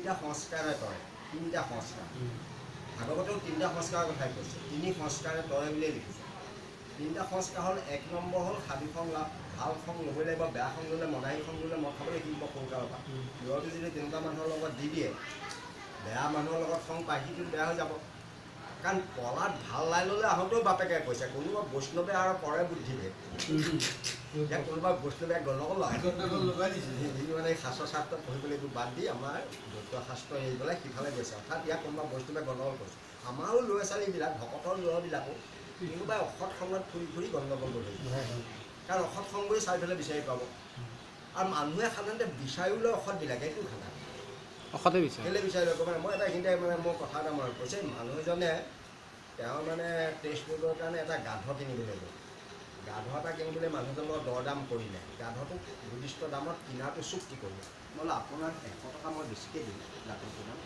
তিনিটা সংস্কাৰে তৰে তিনিটা সংস্কাৰ ভাগৱতেও তিনিটা সংস্কাৰৰ কথাই কৈছে তিনি সংস্কাৰে তৰে বুলিয়ে লিখিছে তিনিটা সংস্কাৰ হ'ল এক নম্বৰ হ'ল সাধু সং লাভ ভাল সং ল'বই লাগিব বেয়া সং ল'লে মদাহী সং ল'লে মদ খাবলৈ শিকিব সৰুকালৰ পৰা ল'ৰাটো যদি তেনেকুৱা মানুহৰ লগত দি দিয়ে বেয়া মানুহৰ লগত সং পায় সিটো বেয়া হৈ যাব কাৰণ পলাত ভাল লাই ল'লে আহোঁতেও বাপেকে কৈছে কোনোবা বৈষ্ণৱে আৰু কৰে বুদ্ধিৰে ইয়াত কোনোবা বৈষ্ণৱে গণ্ডগোল লগাই দিছে সি মানে শাস্ত্ৰ শাস্ত্ৰ পঢ়িবলৈ এইটো বাদ দি আমাৰ দৈত্য শাস্ত্ৰ এৰি পেলাই সিফালে গৈছে অৰ্থাৎ ইয়াত কোনোবা বৈষ্ণৱে গণ্ডগোল কৰিছে আমাৰো ল'ৰা ছোৱালীবিলাক ভকতৰ ল'ৰাবিলাকো কোনোবাই অসৎ সংগত ফুৰি ফুৰি গণ্ডগোল কৰি কাৰণ অসৎ সংগ কৰি চাৰিওফালে বিচাৰি পাব আৰু মানুহে সাধাৰণতে বিচাৰিও লয় অসৎবিলাকে এইটো খানা অসতে বিচাৰে কেলৈ বিচাৰি লয় মানে মই এটা এইখিনিতে মানে মোৰ কথা এটা মনত পৰিছে মানুহ এজনে তেওঁ মানে টেষ্ট কৰিবৰ কাৰণে এটা গাধ কিনিবলৈ গ'ল গাধ এটা কিনিবলৈ মানুহজনৰ দৰ দাম কৰিলে গাধটো নিৰ্দিষ্ট দামত কিনাটো চুক্তি কৰিলে মই বোলো আপোনাক 100 টকা মই বেছিকৈ দিম গাধটোৰ দাম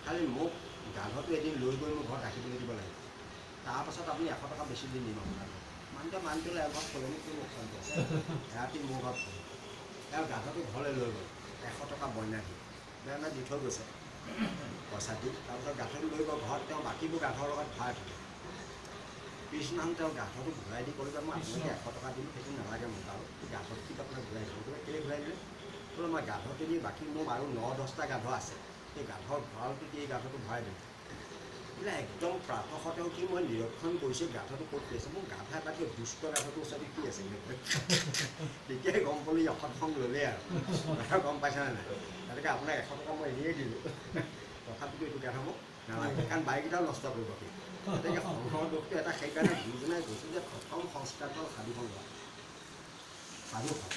খালি মোক গাধটো এদিন লৈ গৈ মোৰ ঘৰত ৰাখিবলৈ দিব লাগিব তাৰপাছত আপুনি 100 টকা বেছি দি দিম আপোনাৰ মানুহটোৱে মানটোলৈ এঘৰত ক'লেনো কি অশান্তি আছে ৰাতি মোৰ ঘৰত ক'লে তেওঁ গাধটো ঘৰলৈ লৈ গ'ল 100 টকা বইনা দি বেনা দি থৈ গৈছে পইচা দি তাৰপিছত গাধটো লৈ গ'ল ঘৰত তেওঁ বাকীবোৰ গাধৰ লগত ভৰাই থাকে পিছদিনাখন তেওঁ গাধটো ঘূৰাই দি ক'লে যে মই আপোনালোকে 100 টকা দিম সেইটো নালাগে মোক আৰু গাধটো কি আপোনাক ঘূৰাই দিব বোলে কেলৈ ঘূৰাই দিলে বোলে মই গাধটো দি বাকী মোৰ আৰু 9-10টা গাধ আছে সেই গাধৰ ভঁৰালটো দি এই গাধটো ভৰাই দিম বোলে একদম প্ৰাতঃতে উঠি মই নিৰীক্ষণ কৰিছোঁ গাধটো ক'ত গৈছে মোৰ গাধা এটাতকৈ দুষ্ট গাধটোৰ ওচৰতে কি আছে তেতিয়াই গম পালোঁ ই অসৎ সং ল'লেই আৰু গম পাইছেনে নাই গতিকে আপোনাক 100 টকা মই এনেই দিলোঁ তথাপিতো এইটো গাধ মোক নালাগে কাৰণ বাইককেইটাও নষ্ট কৰিব সি গতিকে সংঘৰ দোষটো এটা সেইকাৰণে দুজনে কৈছোঁ যে প্ৰথম সংস্কাৰটো সাধু সং লোৱা সাধু সং